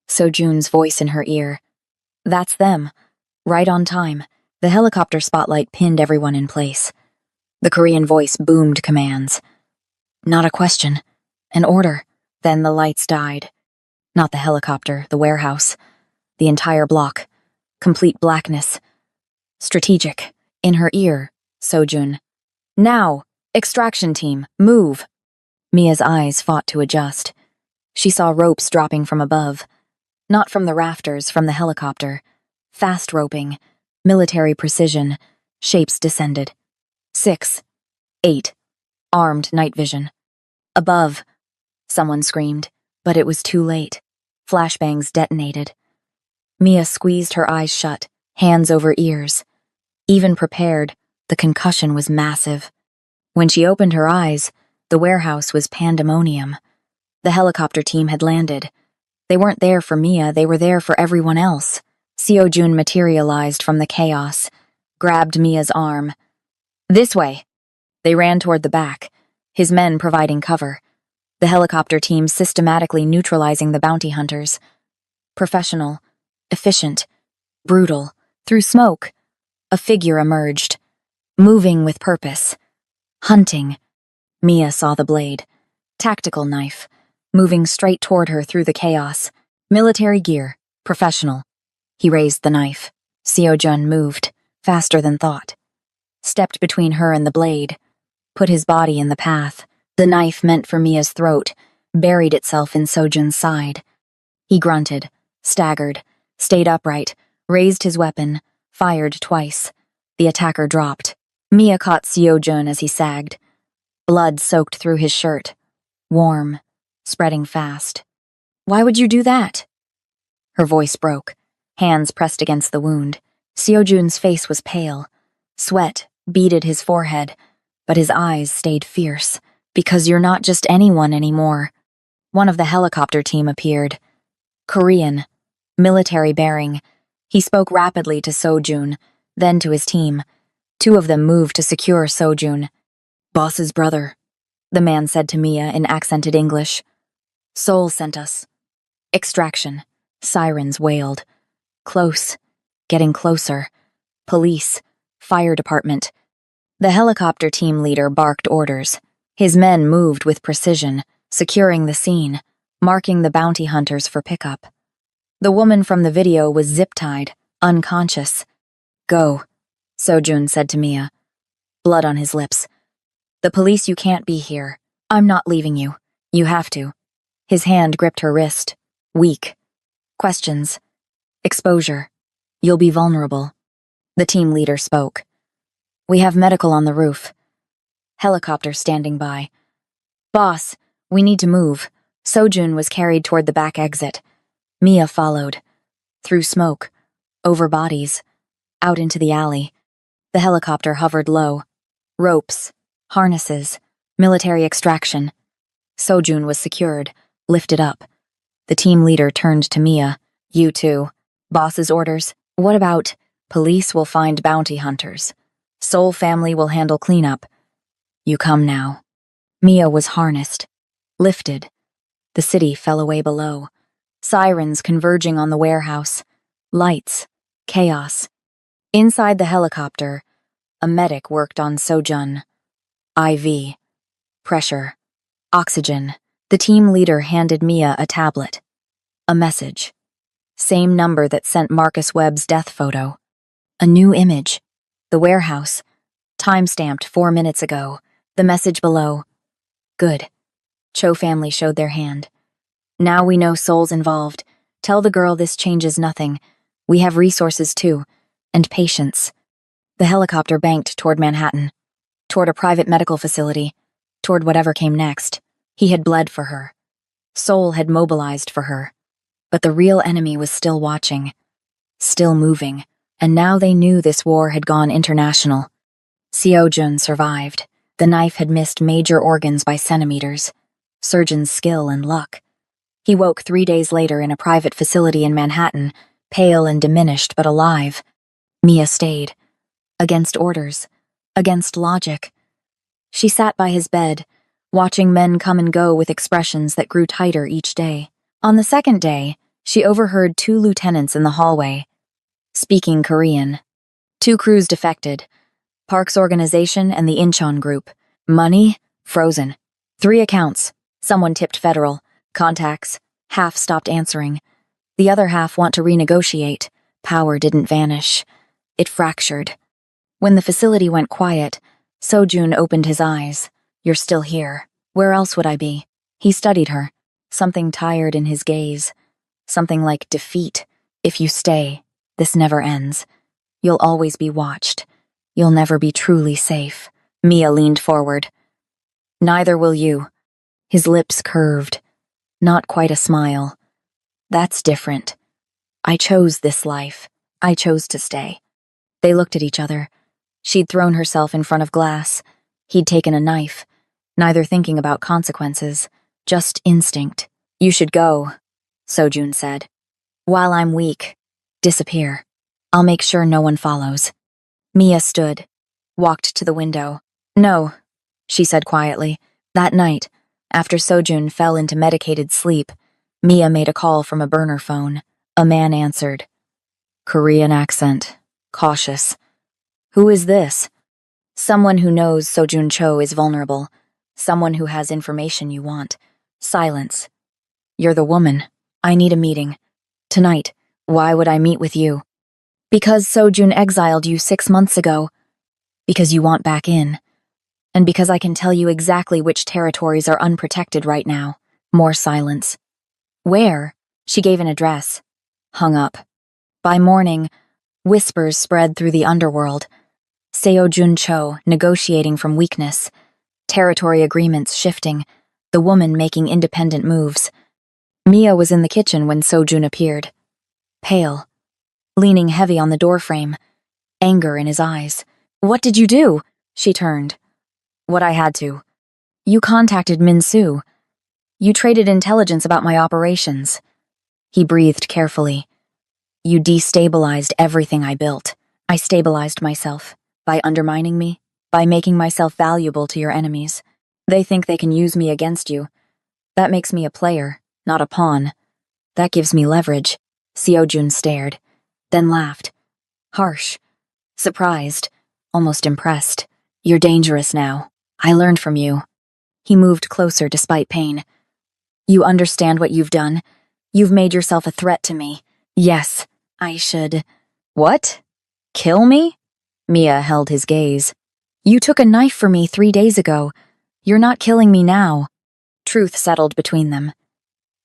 Sojun's voice in her ear. That's them. Right on time. The helicopter spotlight pinned everyone in place. The Korean voice boomed commands. Not a question. An order. Then the lights died. Not the helicopter, the warehouse. The entire block. Complete blackness. Strategic. In her ear, Sojun. Now! Extraction team, move! Mia's eyes fought to adjust. She saw ropes dropping from above. Not from the rafters, from the helicopter. Fast roping. Military precision. Shapes descended. 6. 8. Armed night vision. Above. Someone screamed, but it was too late. Flashbangs detonated. Mia squeezed her eyes shut, hands over ears. Even prepared, the concussion was massive. When she opened her eyes, the warehouse was pandemonium. The helicopter team had landed. They weren't there for Mia, they were there for everyone else. Seo-jun materialized from the chaos, grabbed Mia's arm. This way! They ran toward the back, his men providing cover. The helicopter team systematically neutralizing the bounty hunters. Professional, efficient, brutal. Through smoke, a figure emerged, moving with purpose. Hunting. Mia saw the blade. Tactical knife, moving straight toward her through the chaos. Military gear, professional. He raised the knife. Seo-jun moved, faster than thought. Stepped between her and the blade, put his body in the path. The knife meant for Mia's throat, buried itself in Sojun's side. He grunted, staggered, stayed upright, raised his weapon, fired twice. The attacker dropped. Mia caught Seo-jun as he sagged. Blood soaked through his shirt. Warm, spreading fast. Why would you do that? Her voice broke, hands pressed against the wound. Seo-jun's face was pale. Sweat beaded his forehead, but his eyes stayed fierce. Because you're not just anyone anymore. One of the helicopter team appeared. Korean, military bearing. He spoke rapidly to Seo-jun, then to his team. 2 of them moved to secure Seo-jun. Boss's brother, the man said to Mia in accented English. Seoul sent us. Extraction. Sirens wailed. Close. Getting closer. Police. Fire department. The helicopter team leader barked orders. His men moved with precision, securing the scene, marking the bounty hunters for pickup. The woman from the video was zip-tied, unconscious. Go. Sojun said to Mia, blood on his lips. The police, you can't be here. I'm not leaving you. You have to. His hand gripped her wrist. Weak. Questions. Exposure. You'll be vulnerable. The team leader spoke. We have medical on the roof. Helicopter standing by. Boss, we need to move. Sojun was carried toward the back exit. Mia followed. Through smoke. Over bodies. Out into the alley. The helicopter hovered low. Ropes. Harnesses. Military extraction. Sojun was secured. Lifted up. The team leader turned to Mia. You too. Boss's orders. What about? Police will find bounty hunters. Soul family will handle cleanup. You come now. Mia was harnessed. Lifted. The city fell away below. Sirens converging on the warehouse. Lights. Chaos. Inside the helicopter, a medic worked on Sojun. IV. Pressure. Oxygen. The team leader handed Mia a tablet. A message. Same number that sent Marcus Webb's death photo. A new image. The warehouse. Time-stamped 4 minutes ago. The message below. Good. Cho family showed their hand. Now we know Soul's involved. Tell the girl this changes nothing. We have resources too. And patience. The helicopter banked toward Manhattan. Toward a private medical facility. Toward whatever came next. He had bled for her. Soul had mobilized for her. But the real enemy was still watching. Still moving. And now they knew this war had gone international. Seo-jun survived. The knife had missed major organs by centimeters. Surgeon's skill and luck. He woke 3 days later in a private facility in Manhattan, pale and diminished but alive. Mia stayed. Against orders. Against logic. She sat by his bed, watching men come and go with expressions that grew tighter each day. On the second day, she overheard 2 lieutenants in the hallway, speaking Korean. 2 crews defected. Park's organization and the Incheon group. Money? Frozen. 3 accounts. Someone tipped federal. Contacts. Half stopped answering. The other half want to renegotiate. Power didn't vanish. It fractured. When the facility went quiet, Sojun opened his eyes. You're still here. Where else would I be? He studied her. Something tired in his gaze. Something like defeat. If you stay, this never ends. You'll always be watched. You'll never be truly safe. Mia leaned forward. Neither will you. His lips curved. Not quite a smile. That's different. I chose this life. I chose to stay. They looked at each other. She'd thrown herself in front of glass. He'd taken a knife. Neither thinking about consequences. Just instinct. You should go, Sojun said. While I'm weak, disappear. I'll make sure no one follows. Mia stood, walked to the window. No, she said quietly. That night, after Sojun fell into medicated sleep, Mia made a call from a burner phone. A man answered. Korean accent. Cautious. Who is this? Someone who knows Sojun Cho is vulnerable. Someone who has information you want. Silence. You're the woman. I need a meeting. Tonight. Why would I meet with you? Because Sojun exiled you 6 months ago. Because you want back in. And because I can tell you exactly which territories are unprotected right now. More silence. Where? She gave an address. Hung up. By morning, whispers spread through the underworld. Seo-jun Cho negotiating from weakness. Territory agreements shifting. The woman making independent moves. Mia was in the kitchen when Sojun appeared. Pale. Leaning heavy on the doorframe. Anger in his eyes. What did you do? She turned. What I had to. You contacted Min-soo. You traded intelligence about my operations. He breathed carefully. You destabilized everything I built. I stabilized myself. By undermining me. By making myself valuable to your enemies. They think they can use me against you. That makes me a player, not a pawn. That gives me leverage. Seo-jun stared. Then laughed. Harsh. Surprised. Almost impressed. You're dangerous now. I learned from you. He moved closer despite pain. You understand what you've done? You've made yourself a threat to me. Yes, I should. What? Kill me? Mia held his gaze. You took a knife for me 3 days ago. You're not killing me now. Truth settled between them.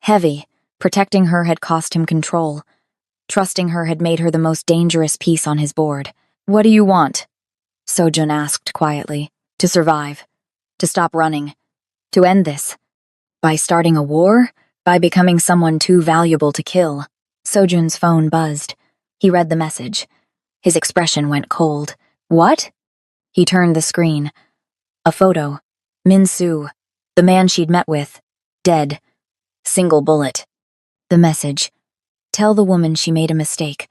Heavy, protecting her had cost him control. Trusting her had made her the most dangerous piece on his board. What do you want? Sojun asked quietly. To survive. To stop running. To end this. By starting a war? By becoming someone too valuable to kill. Sojun's phone buzzed. He read the message. His expression went cold. What? He turned the screen. A photo. Min-soo, the man she'd met with. Dead. Single bullet. The message. Tell the woman she made a mistake.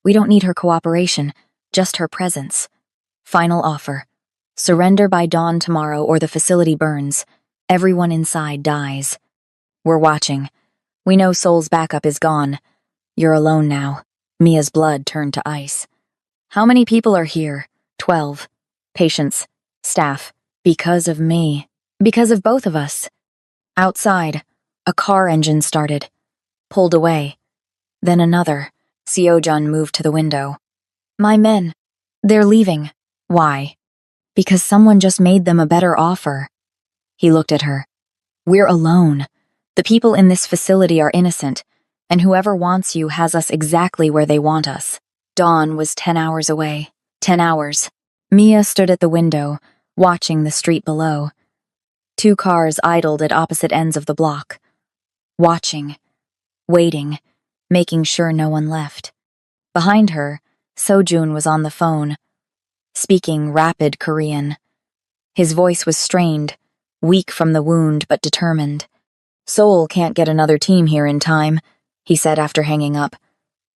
We don't need her cooperation, just her presence. Final offer. Surrender by dawn tomorrow or the facility burns. Everyone inside dies. We're watching. We know Soul's backup is gone. You're alone now. Mia's blood turned to ice. How many people are here? 12. Patients. Staff. Because of me. Because of both of us. Outside, a car engine started. Pulled away. Then another. Seojun moved to the window. My men. They're leaving. Why? Because someone just made them a better offer. He looked at her. We're alone. The people in this facility are innocent, and whoever wants you has us exactly where they want us. Dawn was 10 hours away. 10 hours. Mia stood at the window, watching the street below. 2 cars idled at opposite ends of the block. Watching. Waiting. Making sure no one left. Behind her, Sojun was on the phone, speaking rapid Korean. His voice was strained, weak from the wound but determined. Seoul can't get another team here in time, he said after hanging up.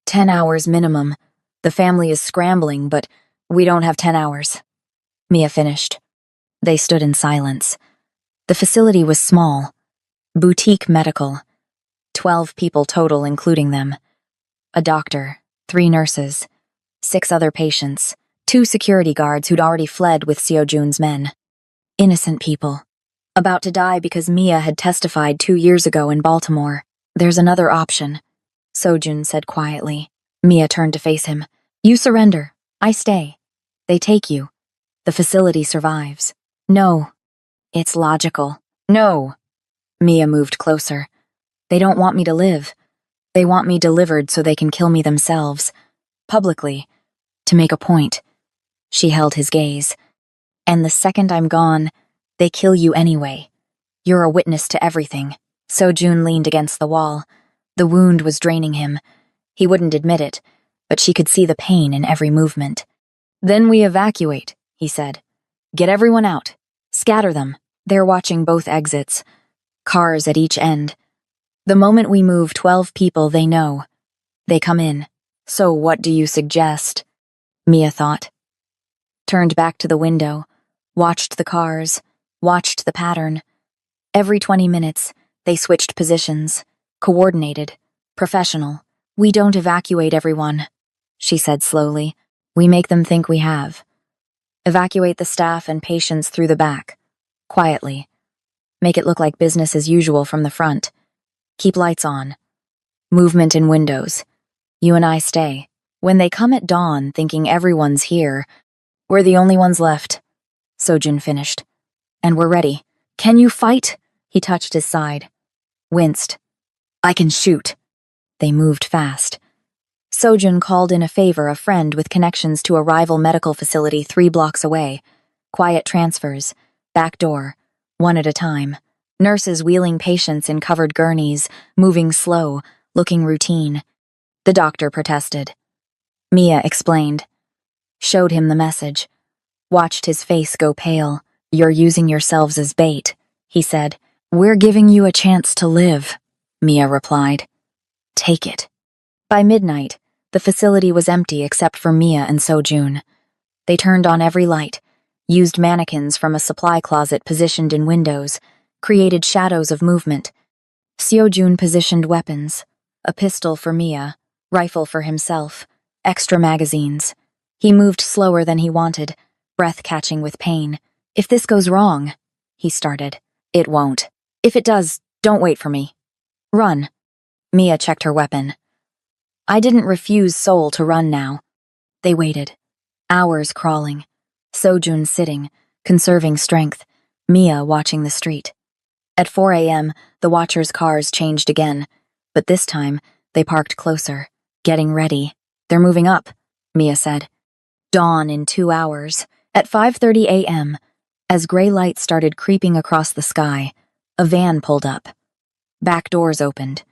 10 hours minimum. The family is scrambling, but we don't have 10 hours. Mia finished. They stood in silence. The facility was small. Boutique medical. 12 people total, including them. A doctor, 3 nurses, 6 other patients, 2 security guards who'd already fled with Seojun's men. Innocent people. About to die because Mia had testified 2 years ago in Baltimore. There's another option, Sojun said quietly. Mia turned to face him. You surrender. I stay. They take you. The facility survives. No. It's logical. No. Mia moved closer. They don't want me to live. They want me delivered so they can kill me themselves. Publicly. To make a point. She held his gaze. And the second I'm gone, they kill you anyway. You're a witness to everything. Sojun leaned against the wall. The wound was draining him. He wouldn't admit it, but she could see the pain in every movement. Then we evacuate, he said. Get everyone out. Scatter them. They're watching both exits. Cars at each end. The moment we move 12 people, they know. They come in. So what do you suggest? Mia thought. Turned back to the window. Watched the cars. Watched the pattern. Every 20 minutes, they switched positions. Coordinated. Professional. We don't evacuate everyone, she said slowly. We make them think we have. Evacuate the staff and patients through the back. Quietly. Make it look like business as usual from the front. Keep lights on. Movement in windows. You and I stay. When they come at dawn thinking everyone's here, we're the only ones left. Sojun finished. And we're ready. Can you fight? He touched his side. Winced. I can shoot. They moved fast. Sojun called in a favor a friend with connections to a rival medical facility 3 blocks away. Quiet transfers. Back door. One at a time. Nurses wheeling patients in covered gurneys, moving slow, looking routine. The doctor protested. Mia explained. Showed him the message. Watched his face go pale. You're using yourselves as bait, he said. We're giving you a chance to live, Mia replied. Take it. By midnight, the facility was empty except for Mia and Sojun. They turned on every light, used mannequins from a supply closet positioned in windows, created shadows of movement. Seojun positioned weapons, a pistol for Mia, rifle for himself, extra magazines. He moved slower than he wanted, breath catching with pain. If this goes wrong, he started. It won't. If it does, don't wait for me. Run. Mia checked her weapon. I didn't refuse Soul to run now. They waited. Hours crawling. Sojun sitting, conserving strength. Mia watching the street. At 4 a.m., the watchers' cars changed again, but this time, they parked closer, getting ready. They're moving up, Mia said. Dawn in 2 hours. At 5:30 a.m., as gray light started creeping across the sky, a van pulled up. Back doors opened.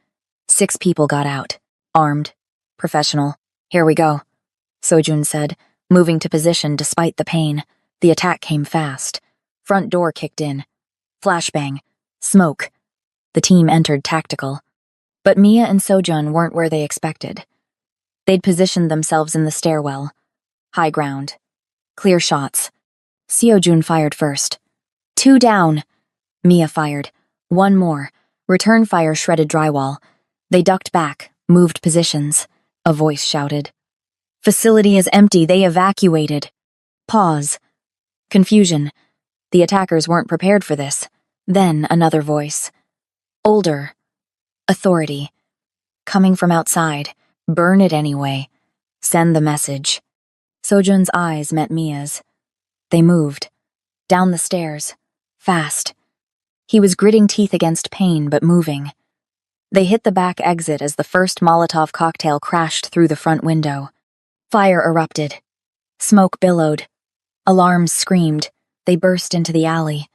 6 people got out, armed, professional. Here we go, Sojun said, moving to position despite the pain. The attack came fast. Front door kicked in. Flashbang. Smoke. The team entered tactical. But Mia and Sojun weren't where they expected. They'd positioned themselves in the stairwell. High ground. Clear shots. Seojun fired first. 2 down. Mia fired. 1 more. Return fire shredded drywall. They ducked back, moved positions. A voice shouted. Facility is empty, they evacuated. Pause. Confusion. The attackers weren't prepared for this. Then another voice. Older. Authority. Coming from outside. Burn it anyway. Send the message. Sojun's eyes met Mia's. They moved. Down the stairs. Fast. He was gritting teeth against pain, but moving. They hit the back exit as the first Molotov cocktail crashed through the front window. Fire erupted. Smoke billowed. Alarms screamed. They burst into the alley.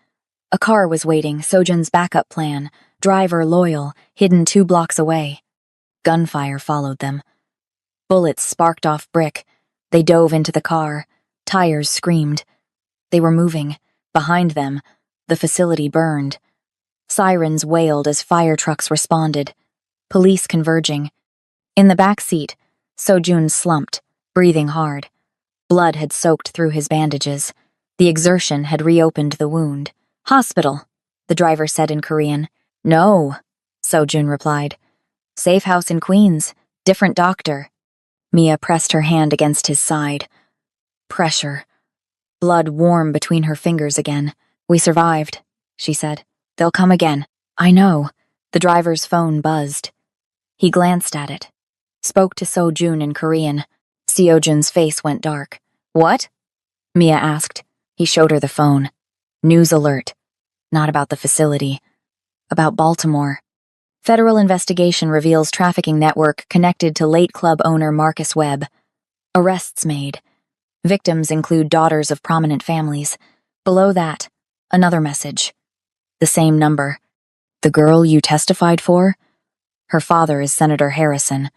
A car was waiting, Sojun's backup plan. Driver loyal, hidden 2 blocks away. Gunfire followed them. Bullets sparked off brick. They dove into the car. Tires screamed. They were moving. Behind them, the facility burned. Sirens wailed as fire trucks responded. Police converging. In the back seat, Sojun slumped, breathing hard. Blood had soaked through his bandages. The exertion had reopened the wound. Hospital, the driver said in Korean. No, Sojun replied. Safe house in Queens. Different doctor. Mia pressed her hand against his side. Pressure. Blood warm between her fingers again. We survived, she said. They'll come again. I know. The driver's phone buzzed. He glanced at it. Spoke to Sojun in Korean. Seojun's face went dark. What? Mia asked. He showed her the phone. News alert. Not about the facility. About Baltimore. Federal investigation reveals trafficking network connected to late club owner Marcus Webb. Arrests made. Victims include daughters of prominent families. Below that, another message. The same number. The girl you testified for? Her father is Senator Harrison.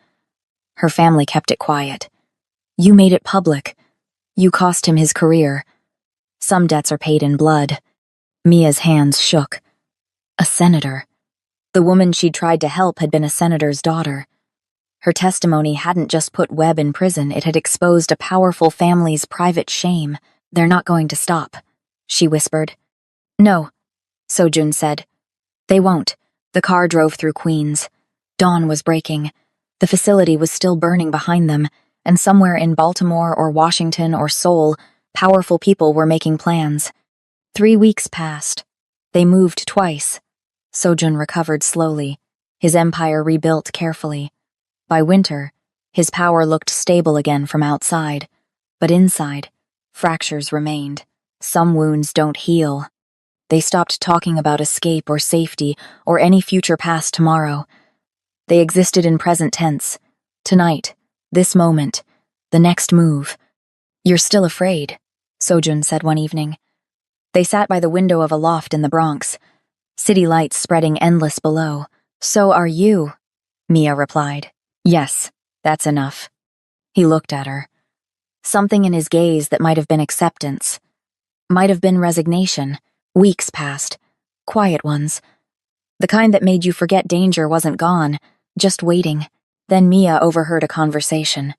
Her family kept it quiet. You made it public. You cost him his career. Some debts are paid in blood. Mia's hands shook. A senator. The woman she'd tried to help had been a senator's daughter. Her testimony hadn't just put Webb in prison, it had exposed a powerful family's private shame. They're not going to stop, she whispered. No, Sojun said. They won't. The car drove through Queens. Dawn was breaking. The facility was still burning behind them, and somewhere in Baltimore or Washington or Seoul, powerful people were making plans. 3 weeks passed. They moved twice. Sojun recovered slowly, his empire rebuilt carefully. By winter, his power looked stable again from outside, but inside, fractures remained. Some wounds don't heal. They stopped talking about escape or safety or any future past tomorrow. They existed in present tense. Tonight, this moment, the next move. You're still afraid, Sojun said one evening. They sat by the window of a loft in the Bronx, city lights spreading endless below. So are you, Mia replied. Yes, that's enough. He looked at her. Something in his gaze that might have been acceptance. Might have been resignation. Weeks passed. Quiet ones. The kind that made you forget danger wasn't gone, just waiting. Then Mia overheard a conversation.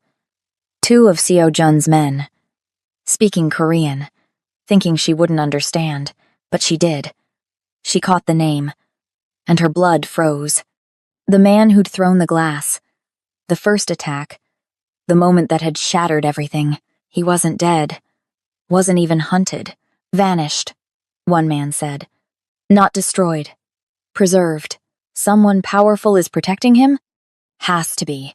2 of Seojun's men. Speaking Korean. Thinking she wouldn't understand, but she did. She caught the name, and her blood froze. The man who'd thrown the glass. The first attack. The moment that had shattered everything. He wasn't dead. Wasn't even hunted. Vanished, one man said. Not destroyed. Preserved. Someone powerful is protecting him? Has to be.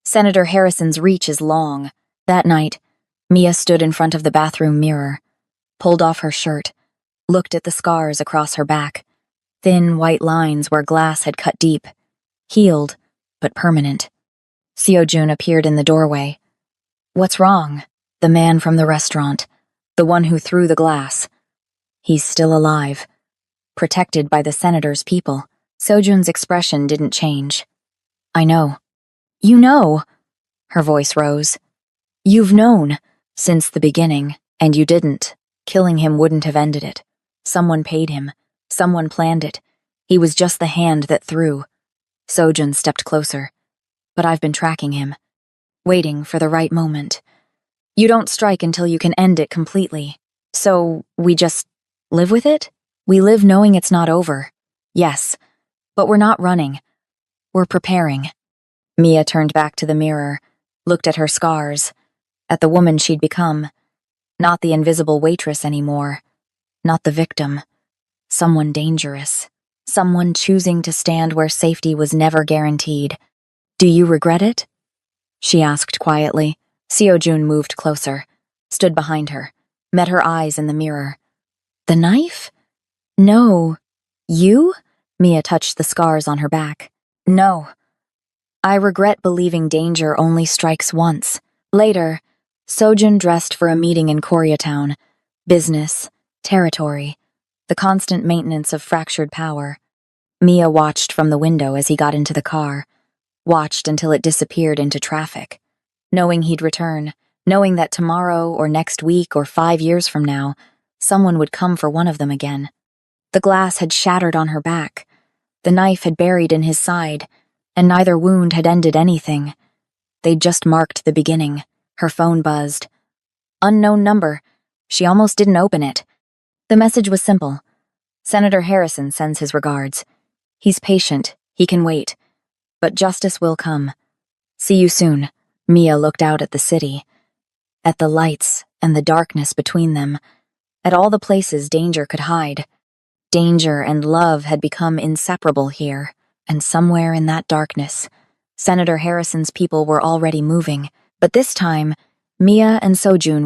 Senator Harrison's reach is long. That night, Mia stood in front of the bathroom mirror, pulled off her shirt, looked at the scars across her back, thin white lines where glass had cut deep, healed, but permanent. Seojun appeared in the doorway. "What's wrong?" "The man from the restaurant, the one who threw the glass. He's still alive, protected by the senator's people." Sojun's expression didn't change. "I know." "You know?" Her voice rose. "You've known since the beginning, and you didn't. Killing him wouldn't have ended it. Someone paid him. Someone planned it. He was just the hand that threw." Sojun stepped closer. "But I've been tracking him, waiting for the right moment. You don't strike until you can end it completely. So we just live with it? We live knowing it's not over. Yes, but we're not running. We're preparing." Mia turned back to the mirror, looked at her scars, at the woman she'd become. Not the invisible waitress anymore. Not the victim. Someone dangerous. Someone choosing to stand where safety was never guaranteed. "Do you regret it?" she asked quietly. Seojun moved closer, stood behind her, met her eyes in the mirror. "The knife?" "No. You?" Mia touched the scars on her back. "No. I regret believing danger only strikes once." Later, Sojun dressed for a meeting in Koreatown. Business, territory, the constant maintenance of fractured power. Mia watched from the window as he got into the car, watched until it disappeared into traffic. Knowing he'd return, knowing that tomorrow or next week or 5 years from now, someone would come for one of them again. The glass had shattered on her back. The knife had buried in his side, and neither wound had ended anything. They'd just marked the beginning. Her phone buzzed. Unknown number. She almost didn't open it. The message was simple. "Senator Harrison sends his regards. He's patient, he can wait. But justice will come. See you soon." Mia looked out at the city, at the lights and the darkness between them, at all the places danger could hide. Danger and love had become inseparable here, and somewhere in that darkness, Senator Harrison's people were already moving. But this time, Mia and Sojun